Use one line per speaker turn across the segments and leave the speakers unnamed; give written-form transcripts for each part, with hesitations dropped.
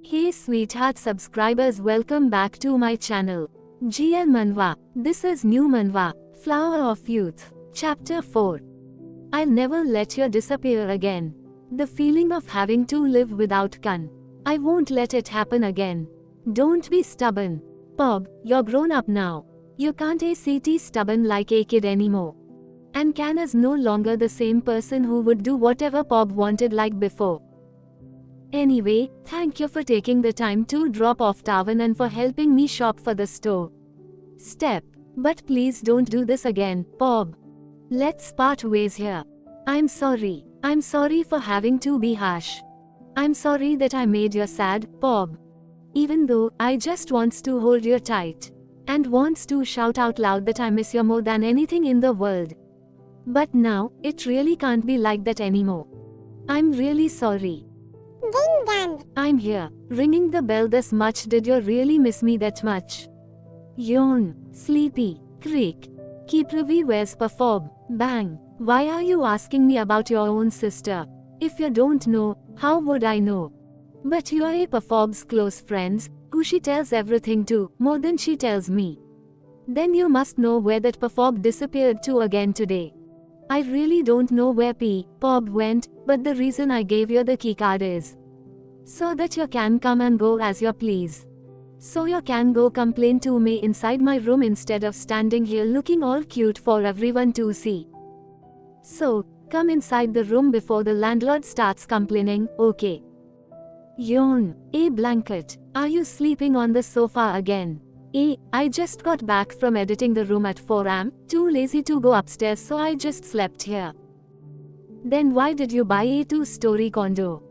Hey sweetheart subscribers, welcome back to my channel. GL Manhwa. This is New Manhwa, Flower of Youth. Chapter 4. I'll never let you disappear again. The feeling of having to live without Kan. I won't let it happen again. Don't be stubborn. Pob, you're grown up now. You can't act stubborn like a kid anymore. And Kan is no longer the same person who would do whatever Pob wanted like before. Anyway, thank you for taking the time to drop off Tavan and for helping me shop for the store. Step. But please don't do this again, Pob. Let's part ways here. I'm sorry. I'm sorry for having to be harsh. I'm sorry that I made you sad, Pob. Even though I just wants to hold you tight. And wants to shout out loud that I miss you more than anything in the world. But now, it really can't be like that anymore. I'm really sorry.
Ding dong.
I'm here, ringing the bell this much. Did you really miss me that much? Yawn, sleepy, creak. Kipravi, where's Perfob? Bang. Why are you asking me about your own sister? If you don't know, how would I know? But you are a Perfob's close friends, who she tells everything to, more than she tells me. Then you must know where that Perfob disappeared to again today. I really don't know where Pob went, but the reason I gave you the keycard is so that you can come and go as you please. So you can go complain to me inside my room instead of standing here looking all cute for everyone to see. So, come inside the room before the landlord starts complaining, okay? Yawn. A blanket. Are you sleeping on the sofa again? I just got back from editing the room at 4 am, too lazy to go upstairs, so I just slept here. Then why did you buy a 2-story condo?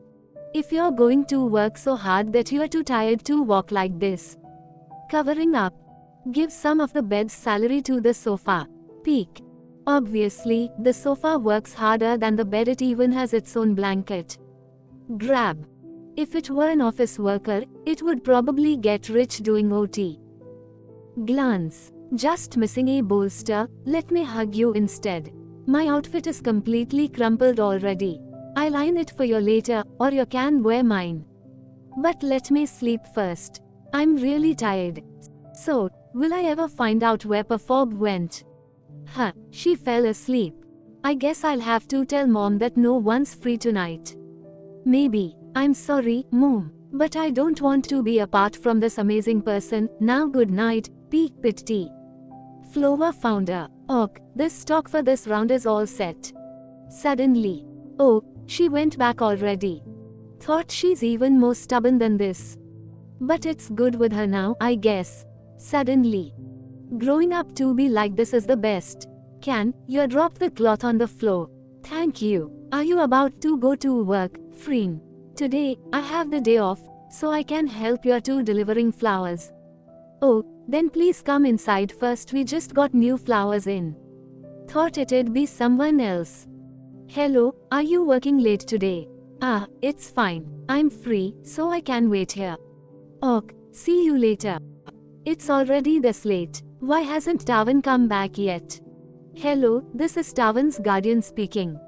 If you're going to work so hard that you are too tired to walk like this. Covering up. Give some of the bed's salary to the sofa. Peek. Obviously, the sofa works harder than the bed, it even has its own blanket. Grab. If it were an office worker, it would probably get rich doing OT. Glance. Just missing a bolster, let me hug you instead. My outfit is completely crumpled already. I'll iron it for you later, or you can wear mine. But let me sleep first. I'm really tired. So, will I ever find out where Perfob went? She fell asleep. I guess I'll have to tell Mom that no one's free tonight. Maybe. I'm sorry, Mom, but I don't want to be apart from this amazing person. Now good night, Peak Pitti. Flower founder. Ok, this stock for this round is all set. Suddenly. Oh, she went back already. Thought she's even more stubborn than this. But it's good with her now, I guess. Suddenly. Growing up to be like this is the best. Can you drop the cloth on the floor? Thank you. Are you about to go to work, Freen? Today, I have the day off, so I can help you to delivering flowers. Oh, then please come inside first, we just got new flowers in. Thought it'd be someone else. Hello, are you working late today? It's fine. I'm free, so I can wait here. Ok, see you later. It's already this late. Why hasn't Tavan come back yet? Hello, this is Tavan's guardian speaking.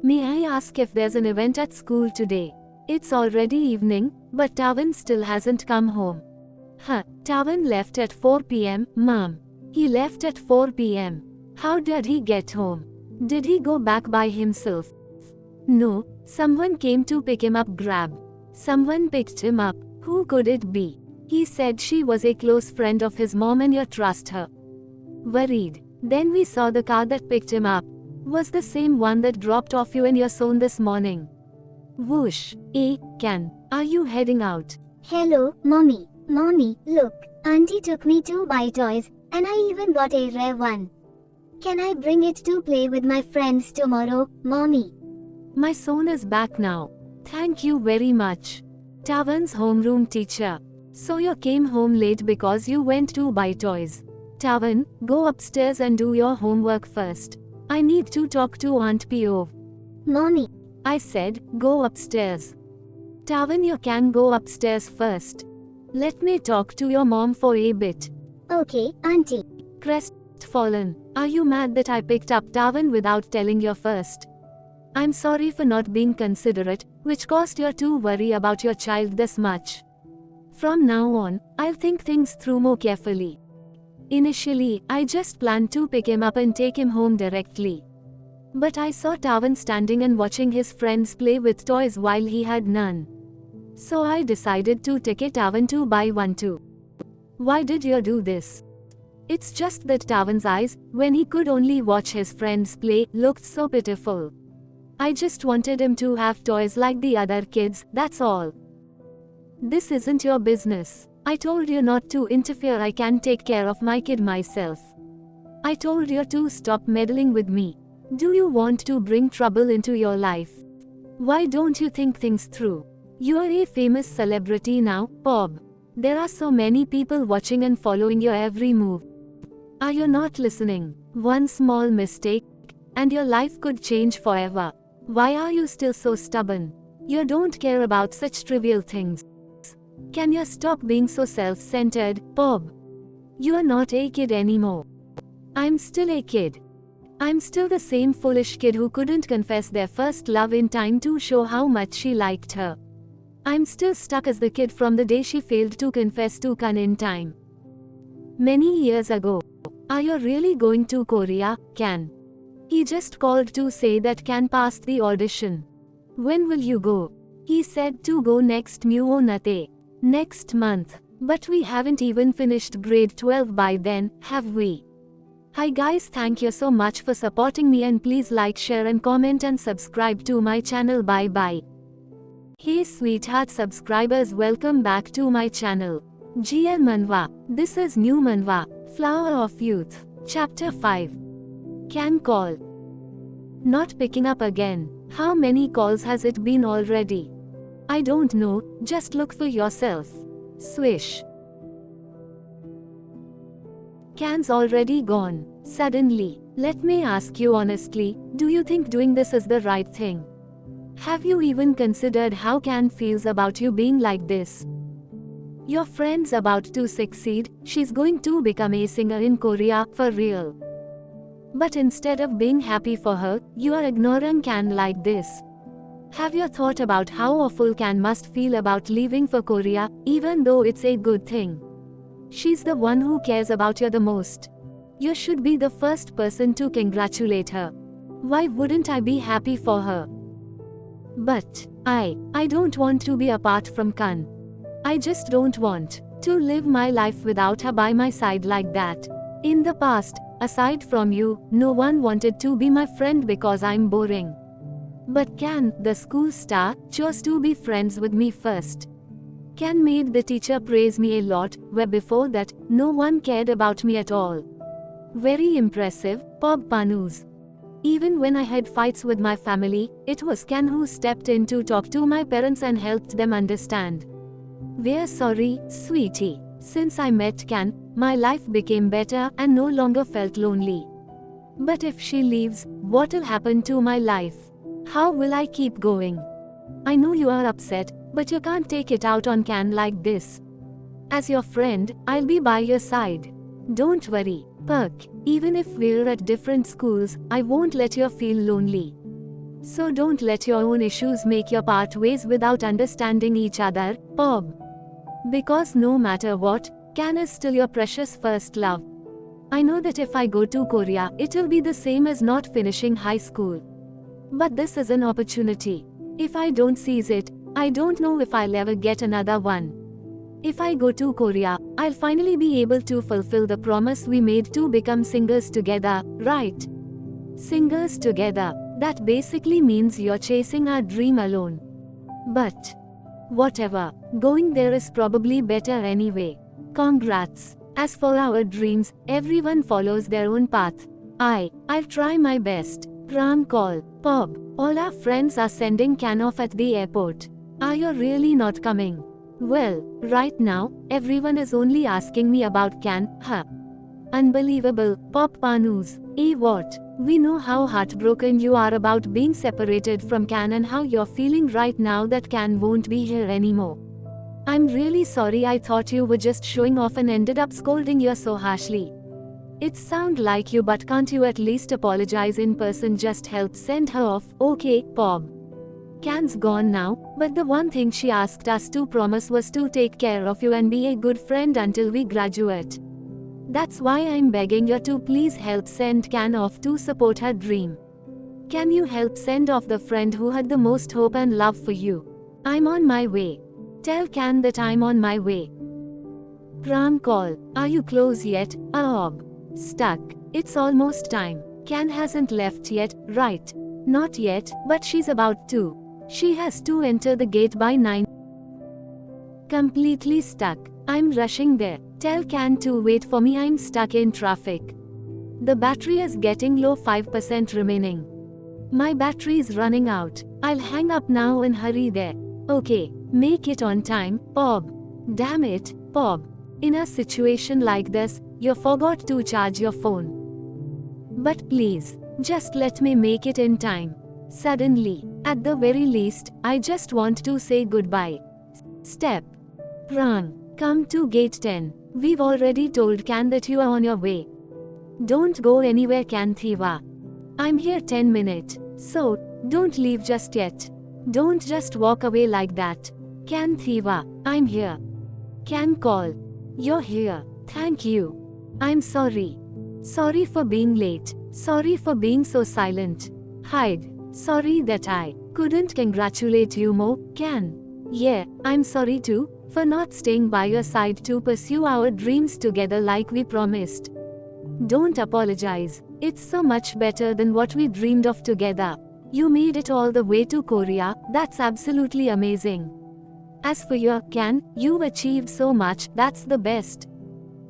May I ask if there's an event at school today? It's already evening, but Tavan still hasn't come home. Tavan left at 4 pm, Mom. He left at 4 pm. How did he get home? Did he go back by himself? No, someone came to pick him up. Grab. Someone picked him up. Who could it be? He said she was a close friend of his mom and you trust her. Worried. Then we saw the car that picked him up. Was the same one that dropped off you and your son this morning. Whoosh. Can. Are you heading out?
Hello, Mommy. Mommy, look. Auntie took me to buy toys, and I even got a rare one. Can I bring it to play with my friends tomorrow, Mommy?
My son is back now. Thank you very much. Tavan's homeroom teacher. So you came home late because you went to buy toys. Tavan, go upstairs and do your homework first. I need to talk to Aunt Pio.
Mommy.
I said, go upstairs. Tavan, you can go upstairs first. Let me talk to your mom for a bit.
Okay, Auntie.
Crestfallen. Are you mad that I picked up Tavan without telling you first? I'm sorry for not being considerate, which caused you to worry about your child this much. From now on, I'll think things through more carefully. Initially, I just planned to pick him up and take him home directly. But I saw Tavan standing and watching his friends play with toys while he had none. So I decided to take Tavan to buy one too. Why did you do this? It's just that Tavan's eyes, when he could only watch his friends play, looked so pitiful. I just wanted him to have toys like the other kids, that's all. This isn't your business. I told you not to interfere, I can take care of my kid myself. I told you to stop meddling with me. Do you want to bring trouble into your life? Why don't you think things through? You are a famous celebrity now, Bob. There are so many people watching and following your every move. Are you not listening? One small mistake, and your life could change forever. Why are you still so stubborn? You don't care about such trivial things. Can you stop being so self-centered, Bob? You are not a kid anymore. I'm still a kid. I'm still the same foolish kid who couldn't confess their first love in time to show how much she liked her. I'm still stuck as the kid from the day she failed to confess to Kan in time. Many years ago. Are you really going to Korea, Kan? He just called to say that Kan passed the audition. When will you go? He said to go next Nate. Next month. But we haven't even finished grade 12 by then, have we? Hi guys, thank you so much for supporting me and please like, share and comment and subscribe to my channel. Bye bye. Hey sweetheart subscribers, welcome back to my channel. GL Manhwa. This is new Manhwa, Flower of Youth. Chapter 5. Kan call. Not picking up again. How many calls has it been already? I don't know, just look for yourself. Swish. Kan's already gone. Suddenly. Let me ask you honestly, do you think doing this is the right thing? Have you even considered how Kan feels about you being like this? Your friend's about to succeed, she's going to become a singer in Korea, for real. But instead of being happy for her, you are ignoring Kan like this. Have you thought about how awful Kan must feel about leaving for Korea, even though it's a good thing? She's the one who cares about you the most. You should be the first person to congratulate her. Why wouldn't I be happy for her? But, I don't want to be apart from Kan. I just don't want to live my life without her by my side like that. In the past, aside from you, no one wanted to be my friend because I'm boring. But Kan, the school star, chose to be friends with me first. Kan made the teacher praise me a lot, where before that, no one cared about me at all. Very impressive, Bob Panus. Even when I had fights with my family, it was Kan who stepped in to talk to my parents and helped them understand. We're sorry, sweetie. Since I met Kan, my life became better and no longer felt lonely. But if she leaves, what'll happen to my life? How will I keep going? I know you are upset, but you can't take it out on Kan like this. As your friend, I'll be by your side. Don't worry, Perk. Even if we're at different schools, I won't let you feel lonely. So don't let your own issues make you part ways without understanding each other, Bob. Because no matter what, Kan is still your precious first love. I know that if I go to Korea, it'll be the same as not finishing high school. But this is an opportunity. If I don't seize it, I don't know if I'll ever get another one. If I go to Korea, I'll finally be able to fulfill the promise we made to become singers together, right? Singers together. That basically means you're chasing our dream alone. But whatever, going there is probably better anyway. Congrats. As for our dreams, everyone follows their own path. I'll try my best. Pram call. Bob, all our friends are sending Kan off at the airport. Are you really not coming? Well, right now, everyone is only asking me about Kan, huh? Unbelievable, Pop Panus. What? We know how heartbroken you are about being separated from Kan and how you're feeling right now that Kan won't be here anymore. I'm really sorry, I thought you were just showing off and ended up scolding you so harshly. It sounds like you, but can't you at least apologize in person? Just help send her off, okay, Bob? Kan's gone now, But the one thing she asked us to promise was to take care of you and be a good friend until we graduate. That's why I'm begging you to please help send Can off to support her dream. Can you help send off the friend who had the most hope and love for you? I'm on my way. Tell Can that I'm on my way. Prank call. Are you close yet, Aob? Stuck. It's almost time. Can hasn't left yet, right? Not yet, but she's about to. She has to enter the gate by 9. Completely stuck. I'm rushing there. Tell Can to wait for me, I'm stuck in traffic. The battery is getting low, 5% remaining. My battery is running out. I'll hang up now and hurry there. Okay, make it on time, Bob. Damn it, Bob. In a situation like this, you forgot to charge your phone. But please, just let me make it in time. Suddenly, at the very least, I just want to say goodbye. Step. Prank. Come to gate 10. We've already told Can that you are on your way. Don't go anywhere, Can Thiva. I'm here 10 minutes, so don't leave just yet. Don't just walk away like that. Can Thiva, I'm here. Can call. You're here. Thank you. I'm sorry. Sorry for being late. Sorry for being so silent. Hide. Sorry that I couldn't congratulate you more, Can. Yeah, I'm sorry too, for not staying by your side to pursue our dreams together like we promised. Don't apologize. It's so much better than what we dreamed of together. You made it all the way to Korea, that's absolutely amazing. As for you, Can, you've achieved so much, that's the best.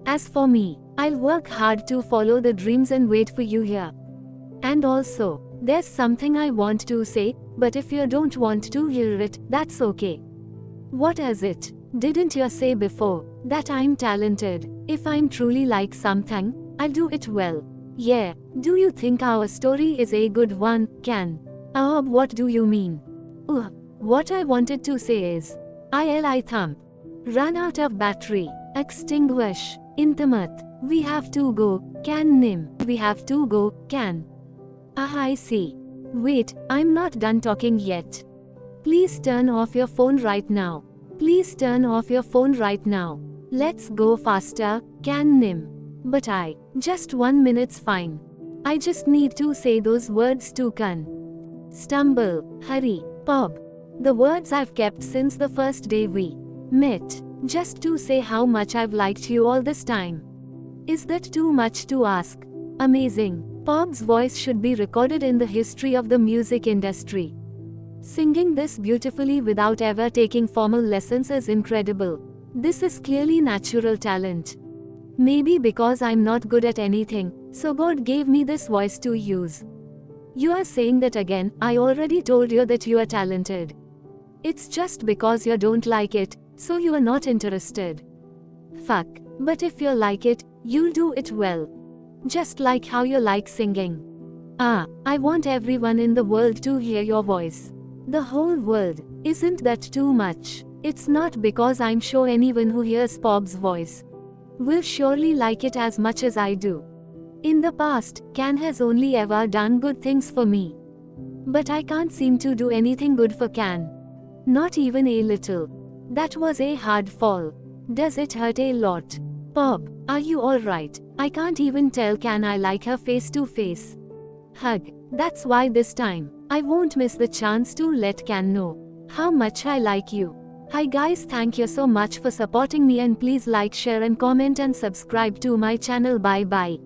As for me, I'll work hard to follow the dreams and wait for you here. And also, there's something I want to say, but if you don't want to hear it, that's okay. What is it? Didn't you say before that I'm talented? If I'm truly like something, I'll do it well. Yeah, do you think our story is a good one, Can? What do you mean? What I wanted to say is, I thump. Run out of battery. Extinguish. Intimate. We have to go, Can Nim. We have to go, Can. I see. Wait, I'm not done talking yet. Please turn off your phone right now. Please turn off your phone right now. Let's go faster, Can Nim. But just 1 minute's fine. I just need to say those words to Can. Stumble, hurry, Bob. The words I've kept since the first day we met. Just to say how much I've liked you all this time. Is that too much to ask? Amazing. Bob's voice should be recorded in the history of the music industry. Singing this beautifully without ever taking formal lessons is incredible. This is clearly natural talent. Maybe because I'm not good at anything, so God gave me this voice to use. You are saying that again. I already told you that you are talented. It's just because you don't like it, so you are not interested. Fuck. But if you like it, you'll do it well. Just like how you like singing. I want everyone in the world to hear your voice. The whole world. Isn't that too much? It's not because I'm sure anyone who hears Bob's voice will surely like it as much as I do. In the past, Can has only ever done good things for me. But I can't seem to do anything good for Can. Not even a little. That was a hard fall. Does it hurt a lot? Bob, are you alright? I can't even tell Can I like her face to face. Hug. That's why this time, I won't miss the chance to let Can know how much I like you. Hi guys, thank you so much for supporting me, and please like, share and comment and subscribe to my channel. Bye bye.